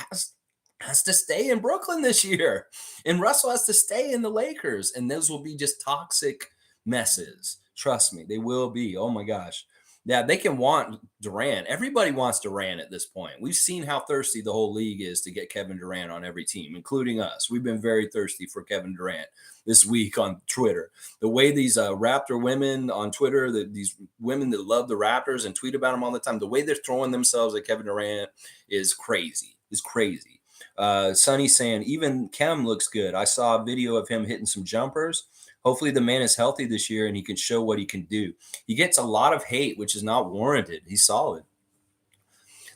has to stay in Brooklyn this year, and Russell has to stay in the Lakers, and those will be just toxic messes. Trust me, they will be. Oh my gosh. Yeah, they can want Durant. Everybody wants Durant at this point. We've seen how thirsty the whole league is to get Kevin Durant on every team, including us. We've been very thirsty for Kevin Durant this week on Twitter. The way these Raptor women on Twitter, these women that love the Raptors and tweet about them all the time, the way they're throwing themselves at Kevin Durant is crazy. It's crazy. Sonny saying, even Kem looks good. I saw a video of him hitting some jumpers. Hopefully the man is healthy this year and he can show what he can do. He gets a lot of hate, which is not warranted. He's solid.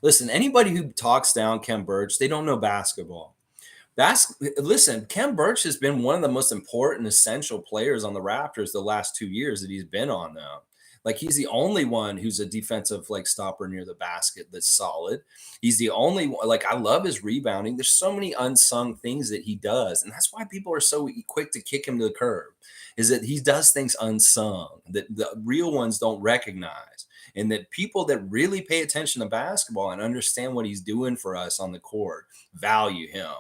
Listen, anybody who talks down Kem Birch, they don't know basketball. Listen, Kem Birch has been one of the most important, essential players on the Raptors the last 2 years that he's been on them. Like he's the only one who's a defensive like stopper near the basket that's solid. He's the only one. Like I love his rebounding. There's so many unsung things that he does, and that's why people are so quick to kick him to the curb. Is that he does things unsung that the real ones don't recognize, and that people that really pay attention to basketball and understand what he's doing for us on the court value him.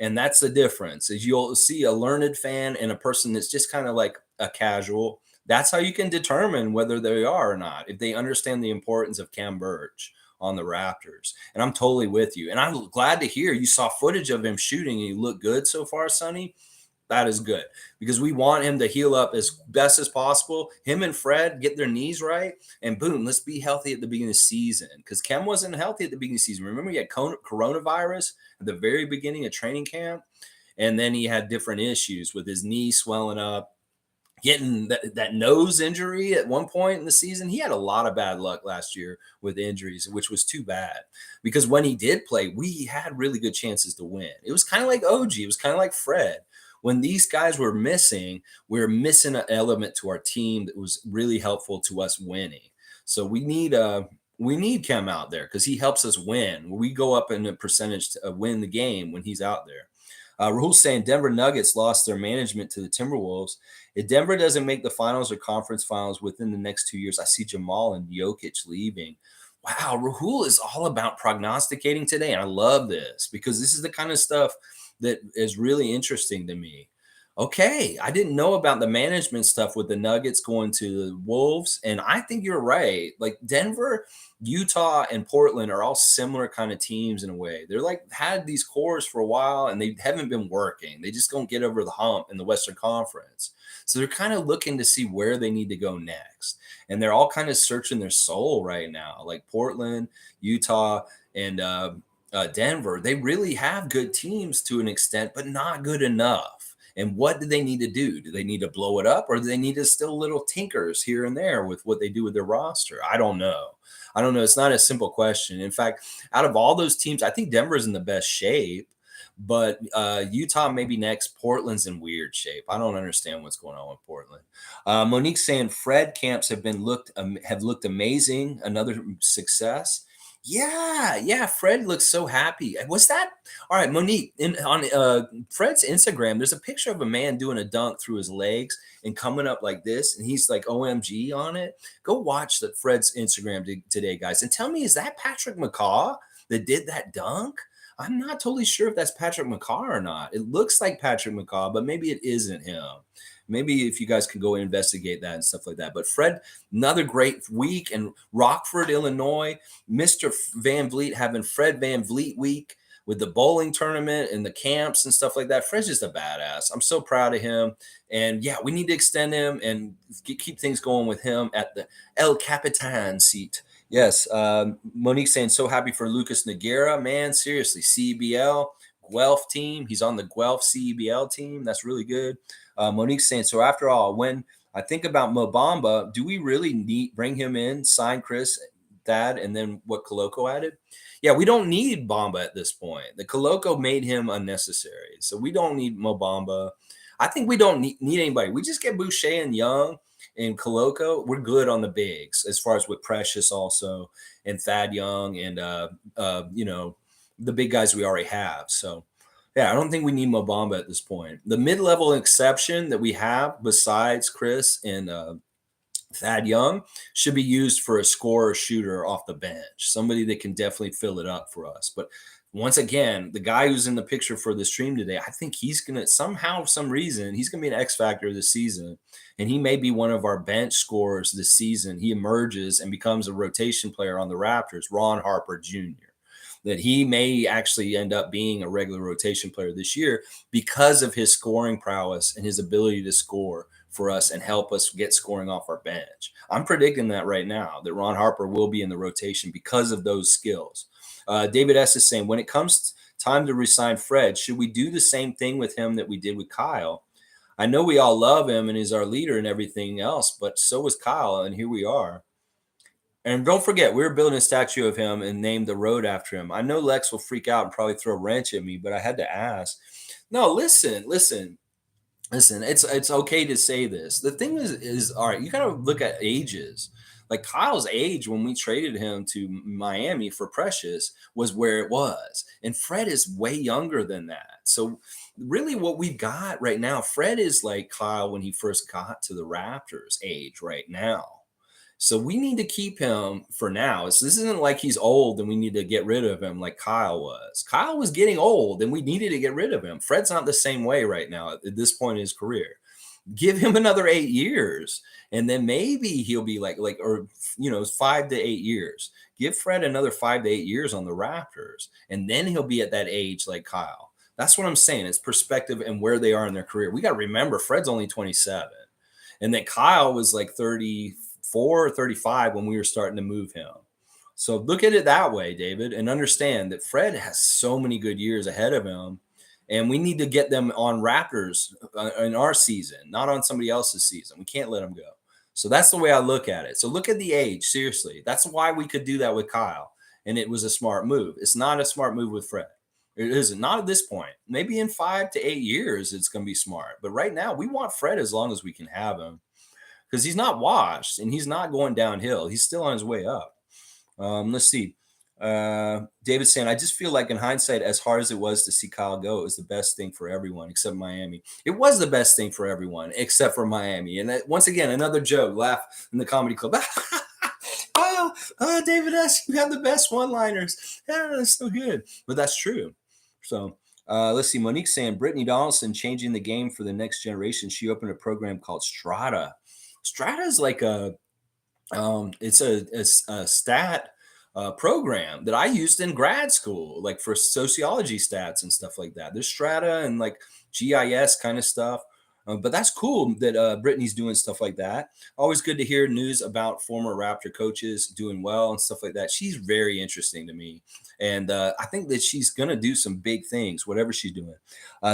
And that's the difference is you'll see a learned fan and a person that's just kind of like a casual. That's how you can determine whether they are or not, if they understand the importance of Cam Birch on the Raptors. And I'm totally with you. And I'm glad to hear you saw footage of him shooting and he looked good so far, Sonny. That is good because we want him to heal up as best as possible. Him and Fred get their knees right, and boom, let's be healthy at the beginning of the season. Because Kem wasn't healthy at the beginning of the season. Remember, he had coronavirus at the very beginning of training camp, and then he had different issues with his knee swelling up, getting that nose injury at one point in the season. He had a lot of bad luck last year with injuries, which was too bad because when he did play, we had really good chances to win. It was kind of like OG. It was kind of like Fred. When these guys were missing, we were missing an element to our team that was really helpful to us winning. So we need Kem out there because he helps us win. We go up in a percentage to win the game when he's out there. Rahul's saying Denver Nuggets lost their management to the Timberwolves. If Denver doesn't make the finals or conference finals within the next 2 years, I see Jamal and Jokic leaving. Wow, Rahul is all about prognosticating today. And I love this because this is the kind of stuff that is really interesting to me. Okay, I didn't know about the management stuff with the Nuggets going to the Wolves. And I think you're right. Like Denver, Utah, and Portland are all similar kind of teams in a way. They're like had these cores for a while and they haven't been working. They just don't get over the hump in the Western Conference. So they're kind of looking to see where they need to go next. And they're all kind of searching their soul right now, like Portland, Utah, and Denver. They really have good teams to an extent, but not good enough. And what do they need to do? Do they need to blow it up or do they need to still little tinkers here and there with what they do with their roster? I don't know. I don't know. It's not a simple question. In fact, out of all those teams, I think Denver's in the best shape, but Utah maybe next. Portland's in weird shape. I don't understand what's going on with Portland. Monique's saying Fred camps have looked amazing. Another success. Yeah. Fred looks so happy. Was that all right, Monique? On Fred's Instagram, there's a picture of a man doing a dunk through his legs and coming up like this, and he's like OMG on it. Go watch the Fred's Instagram today, guys, and tell me, is that Patrick McCaw that did that dunk? I'm not totally sure if that's Patrick McCaw or not. It looks like Patrick McCaw, but maybe it isn't him. Maybe if you guys can go investigate that and stuff like that. But Fred, another great week in Rockford, Illinois. Mr. Van Vliet having Fred Van Vliet week with the bowling tournament and the camps and stuff like that. Fred's just a badass. I'm so proud of him. And yeah, we need to extend him and keep things going with him at the El Capitan seat. Yes. Monique saying so happy for Lucas Nogueira. Man, seriously, CBL, Guelph team. He's on the Guelph CBL team. That's really good. Monique's saying, so after all, when I think about Mo Bamba, do we really bring him in, sign Chris, Thad, and then what Coloco added? Yeah, we don't need Bamba at this point. The Coloco made him unnecessary. So we don't need Mo Bamba. I think we don't need anybody. We just get Boucher and Young and Coloco. We're good on the bigs as far as with Precious also and Thad Young and, the big guys we already have. So, yeah, I don't think we need Mo Bamba at this point. The mid-level exception that we have besides Chris and Thad Young should be used for a scorer shooter off the bench, somebody that can definitely fill it up for us. But once again, the guy who's in the picture for the stream today, I think he's going to somehow, some reason, he's going to be an X factor this season. And he may be one of our bench scorers this season. He emerges and becomes a rotation player on the Raptors, Ron Harper Jr., that he may actually end up being a regular rotation player this year because of his scoring prowess and his ability to score for us and help us get scoring off our bench. I'm predicting that right now, that Ron Harper will be in the rotation because of those skills. David S. is saying, when it comes time to resign Fred, should we do the same thing with him that we did with Kyle? I know we all love him and he's our leader and everything else, but so was Kyle, and here we are. And don't forget, we were building a statue of him and named the road after him. I know Lex will freak out and probably throw a wrench at me, but I had to ask. No, listen. It's okay to say this. The thing is all right. You gotta look at ages. Like Kyle's age when we traded him to Miami for Precious was where it was, and Fred is way younger than that. So really, what we've got right now, Fred is like Kyle when he first got to the Raptors age right now. So we need to keep him for now. This isn't like he's old and we need to get rid of him like Kyle was. Kyle was getting old and we needed to get rid of him. Fred's not the same way right now at this point in his career. Give him another 8 years, and then maybe he'll be like, or 5 to 8 years. Give Fred another 5 to 8 years on the Raptors, and then he'll be at that age like Kyle. That's what I'm saying. It's perspective and where they are in their career. We got to remember Fred's only 27 and that Kyle was like 34 or 35 when we were starting to move him. So look at it that way, David, and understand that Fred has so many good years ahead of him, and we need to get them on Raptors in our season, not on somebody else's season. We can't let them go. So that's the way I look at it. So look at the age, seriously. That's why we could do that with Kyle, and it was a smart move. It's not a smart move with Fred. It isn't, not at this point. Maybe in 5 to 8 years, it's going to be smart. But right now, we want Fred as long as we can have him because he's not washed and he's not going downhill. He's still on his way up. Let's see. David saying, I just feel like in hindsight, as hard as it was to see Kyle go, it was the best thing for everyone except Miami. It was the best thing for everyone except for Miami. And that, once again, another joke, laugh in the comedy club. David S., you have the best one-liners. Yeah, that's so good. But that's true. So let's see. Monique saying, Brittany Donaldson changing the game for the next generation. She opened a program called Strata. Strata is like it's a stat program that I used in grad school, like for sociology stats and stuff like that. There's Strata and like GIS kind of stuff. But that's cool that Brittany's doing stuff like that. Always good to hear news about former Raptor coaches doing well and stuff like that. She's very interesting to me. And I think that she's going to do some big things, whatever she's doing.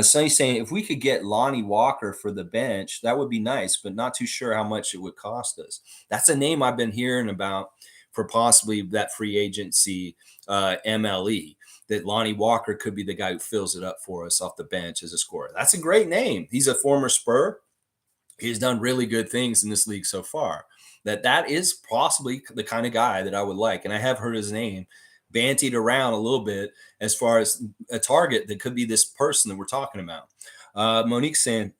Sonny's saying, if we could get Lonnie Walker for the bench, that would be nice, but not too sure how much it would cost us. That's a name I've been hearing about for possibly that free agency MLE, that Lonnie Walker could be the guy who fills it up for us off the bench as a scorer. That's a great name. He's a former Spur. He's done really good things in this league so far. That is possibly the kind of guy that I would like. And I have heard his name bantied around a little bit as far as a target that could be this person that we're talking about. Monique saying,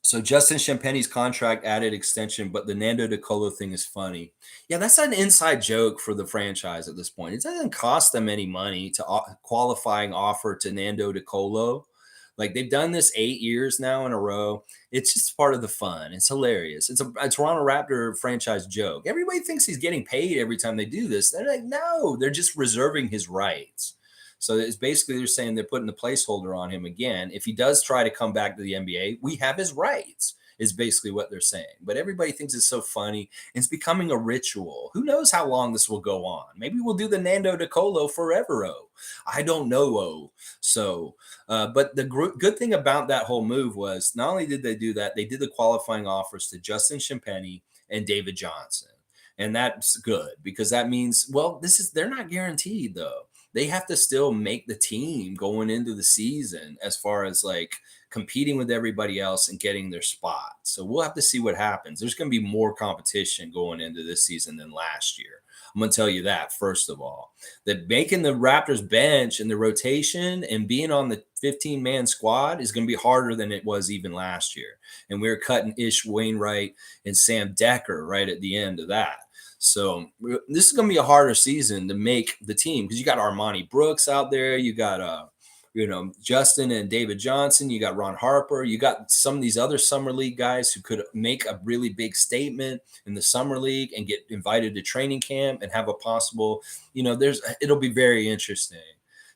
so Justin Champagne's contract added extension, but the Nando DeColo thing is funny. Yeah, that's an inside joke for the franchise at this point. It doesn't cost them any money to qualifying offer to Nando DeColo. Like they've done this 8 years now in a row. It's just part of the fun. It's hilarious. It's a Toronto Raptor franchise joke. Everybody thinks he's getting paid every time they do this. They're like, no, they're just reserving his rights. So it's basically they're saying they're putting the placeholder on him again. If he does try to come back to the NBA, we have his rights, is basically what they're saying. But everybody thinks it's so funny. It's becoming a ritual. Who knows how long this will go on? Maybe we'll do the Nando DeColo forever. I don't know. So, but the good thing about that whole move was not only did they do that, they did the qualifying offers to Justin Champagne and David Johnson. And that's good because that means, well, they're not guaranteed though. They have to still make the team going into the season as far as like competing with everybody else and getting their spot. So we'll have to see what happens. There's going to be more competition going into this season than last year. I'm going to tell you that, first of all. That making the Raptors bench and the rotation and being on the 15-man squad is going to be harder than it was even last year. And we were cutting Ish Wainwright and Sam Decker right at the end of that. So this is going to be a harder season to make the team because you got Armani Brooks out there. You got, Justin and David Johnson. You got Ron Harper. You got some of these other summer league guys who could make a really big statement in the summer league and get invited to training camp and have a possible, it'll be very interesting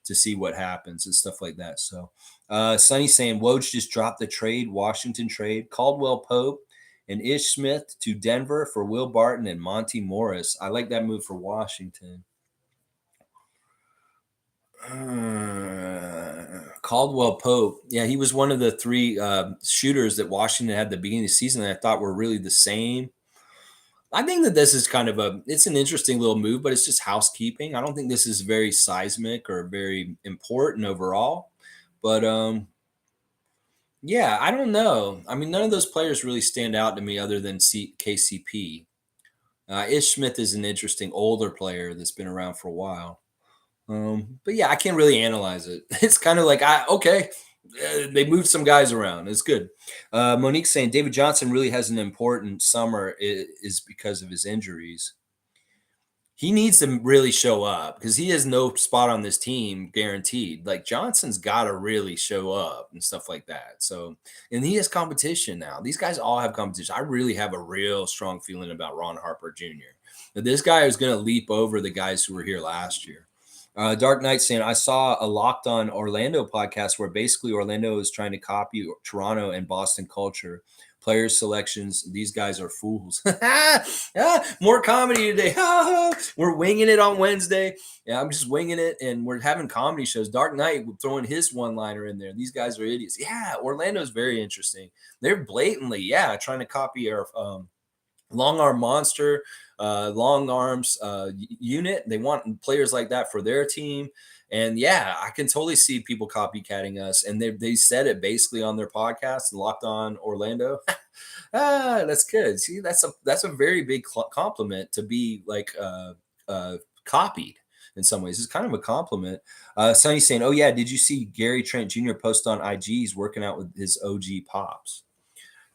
to see what happens and stuff like that. So Sonny's saying Woj just dropped the trade, Washington trade, Caldwell Pope and Ish Smith to Denver for Will Barton and Monty Morris. I like that move for Washington. Caldwell Pope. Yeah, he was one of the three shooters that Washington had at the beginning of the season that I thought were really the same. I think that this is kind of it's an interesting little move, but it's just housekeeping. I don't think this is very seismic or very important overall. But yeah, I don't know. I mean, none of those players really stand out to me other than KCP. Ish Smith is an interesting older player that's been around for a while. But yeah, I can't really analyze it. It's kind of like okay, they moved some guys around. It's good. Monique saying David Johnson really has an important summer is because of his injuries. He needs to really show up because he has no spot on this team guaranteed. Like Johnson's got to really show up and stuff like that. So, and he has competition now. These guys all have competition. I really have a real strong feeling about Ron Harper Jr. That this guy is going to leap over the guys who were here last year. Dark Knight saying, I saw a Locked On Orlando podcast where basically Orlando is trying to copy Toronto and Boston culture. Players selections, these guys are fools. More comedy today. We're winging it on Wednesday. Yeah, I'm just winging it, and we're having comedy shows. Dark Knight throwing his one-liner in there. These guys are idiots. Yeah, Orlando's very interesting. They're blatantly, trying to copy our long arm monster, long arms unit. They want players like that for their team. And yeah, I can totally see people copycatting us. And they said it basically on their podcast, Locked On Orlando. That's good. See, that's a very big compliment to be like copied in some ways. It's kind of a compliment. Sonny saying, "Oh yeah, did you see Gary Trent Jr. post on IGs working out with his OG pops?"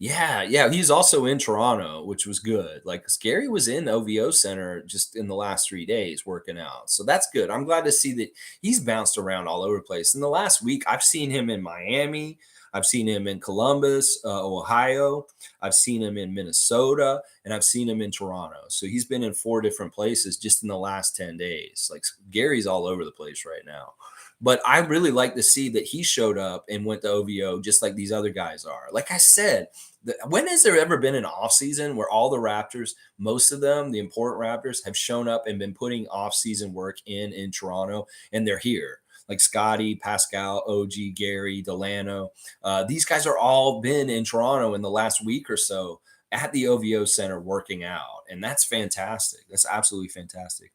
Yeah, he's also in Toronto, which was good. Like Gary was in the OVO Center just in the last 3 days working out, so that's good. I'm glad to see that he's bounced around all over the place. In the last week, I've seen him in Miami, I've seen him in Columbus, Ohio, I've seen him in Minnesota, and I've seen him in Toronto. So he's been in 4 different places just in the last 10 days. Like Gary's all over the place right now. But I really like to see that he showed up and went to OVO just like these other guys are. Like I said, when has there ever been an off season where all the Raptors, most of them, the important Raptors, have shown up and been putting off season work in Toronto, and they're here? Like Scotty, Pascal, OG, Gary, Delano. These guys are all been in Toronto in the last week or so at the OVO Center working out, and that's fantastic. That's absolutely fantastic.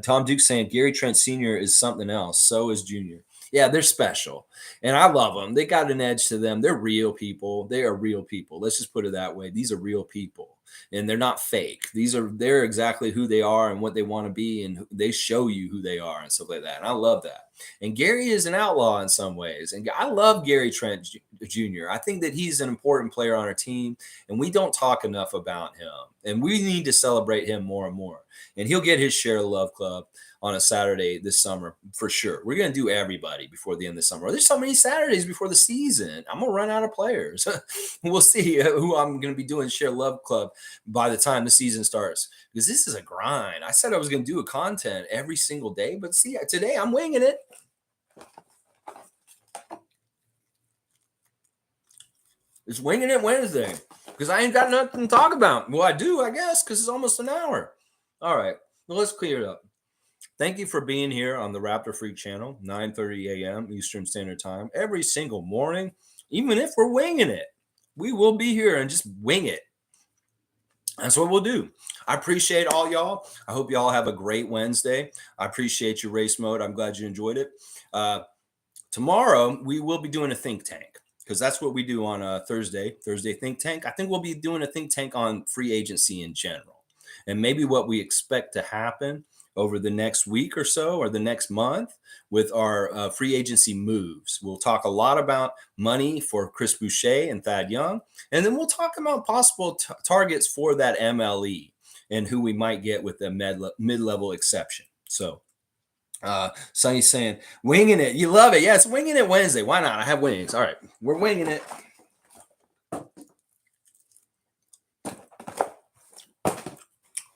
Tom Duke saying Gary Trent Sr. is something else. So is Junior. Yeah, they're special, and I love them. They got an edge to them. They're real people. They are real people. Let's just put it that way. These are real people, and they're not fake. They're exactly who they are and what they want to be, and they show you who they are and stuff like that. And I love that. And Gary is an outlaw in some ways, and I love Gary Trent Jr. I think that he's an important player on our team, and we don't talk enough about him, and we need to celebrate him more and more. And he'll get his share of the Love Club on a Saturday this summer for sure. We're going to do everybody before the end of the summer. There's so many Saturdays before the season. I'm going to run out of players. We'll see who I'm going to be doing Share Love Club by the time the season starts, because this is a grind. I said I was going to do a content every single day, but see, today I'm winging it. It's winging it Wednesday because I ain't got nothing to talk about. Well, I do, I guess, because it's almost an hour. All right, well, let's clear it up. Thank you for being here on the Raptor Freak channel, 9:30 a.m. Eastern Standard Time, every single morning. Even if we're winging it, we will be here and just wing it. That's what we'll do. I appreciate all y'all. I hope y'all have a great Wednesday. I appreciate your race mode. I'm glad you enjoyed it. Tomorrow, we will be doing a think tank because that's what we do on Thursday think tank. I think we'll be doing a think tank on free agency in general and maybe what we expect to happen over the next week or so or the next month with our free agency moves. We'll talk a lot about money for Chris Boucher and Thad Young, and then we'll talk about possible targets for that MLE and who we might get with the mid-level exception. So Sonny's saying, winging it. You love it. Yeah, it's winging it Wednesday. Why not? I have wings. All right. We're winging it.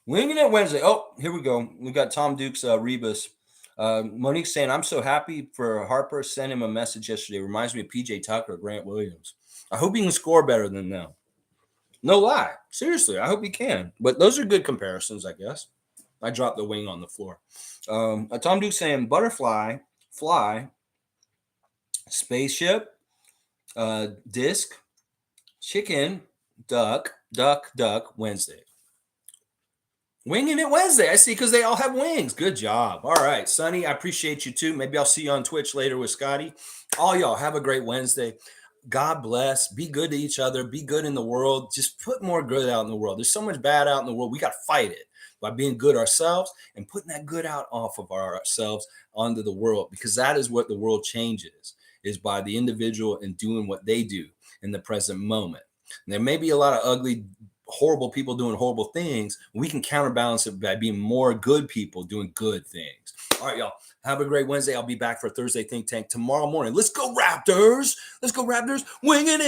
Winging it Wednesday. Oh, here we go. We got Tom Duke's Rebus. Monique saying, I'm so happy for Harper. Sent him a message yesterday. Reminds me of PJ Tucker, Grant Williams. I hope he can score better than them. No lie. Seriously, I hope he can. But those are good comparisons, I guess. I dropped the wing on the floor. Tom Duke saying, butterfly, fly, spaceship, disc, chicken, duck, Wednesday. Winging it Wednesday. I see, because they all have wings. Good job. All right, Sonny, I appreciate you too. Maybe I'll see you on Twitch later with Scotty. All y'all have a great Wednesday. God bless. Be good to each other. Be good in the world. Just put more good out in the world. There's so much bad out in the world. We got to fight it by being good ourselves and putting that good out off of ourselves onto the world, because that is what the world changes, is by the individual and doing what they do in the present moment. And there may be a lot of ugly, horrible people doing horrible things. We can counterbalance it by being more good people doing good things. All right, y'all. Have a great Wednesday. I'll be back for Thursday Think Tank tomorrow morning. Let's go Raptors. Let's go Raptors. Winging it.